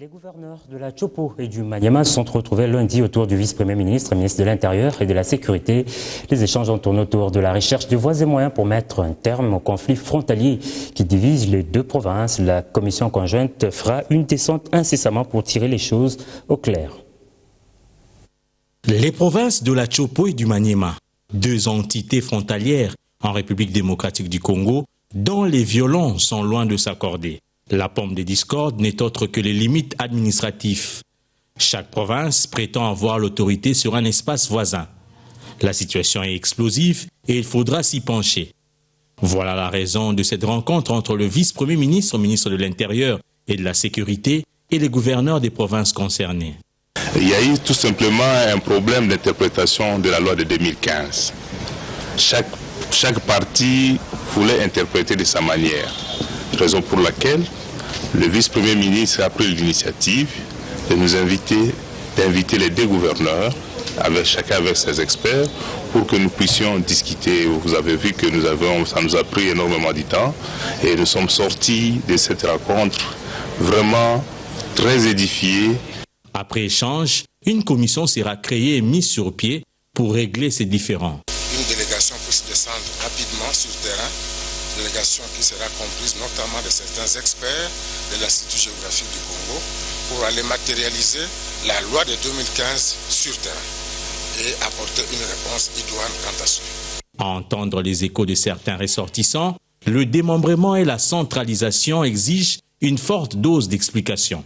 Les gouverneurs de la Tchopo et du Maniema se sont retrouvés lundi autour du vice-premier ministre, ministre de l'Intérieur et de la Sécurité. Les échanges ont tourné autour de la recherche de voies et moyens pour mettre un terme au conflit frontalier qui divise les deux provinces. La commission conjointe fera une descente incessamment pour tirer les choses au clair. Les provinces de la Tchopo et du Maniema, deux entités frontalières en République démocratique du Congo, dont les violons sont loin de s'accorder. La pomme des discordes n'est autre que les limites administratives. Chaque province prétend avoir l'autorité sur un espace voisin. La situation est explosive et il faudra s'y pencher. Voilà la raison de cette rencontre entre le vice-premier ministre, ministre de l'Intérieur et de la Sécurité et les gouverneurs des provinces concernées. Il y a eu tout simplement un problème d'interprétation de la loi de 2015. Chaque parti voulait interpréter de sa manière. Raison pour laquelle le vice-premier ministre a pris l'initiative de nous d'inviter les deux gouverneurs, chacun avec ses experts, pour que nous puissions discuter. Vous avez vu que ça nous a pris énormément de temps et nous sommes sortis de cette rencontre vraiment très édifiés. Après échange, une commission sera créée et mise sur pied pour régler ces différends. Une délégation puisse descendre rapidement sur le terrain. Délégation qui sera comprise notamment de certains experts de l'Institut géographique du Congo pour aller matérialiser la loi de 2015 sur terrain et apporter une réponse idoine quant à cela. À entendre les échos de certains ressortissants, le démembrement et la centralisation exigent une forte dose d'explication.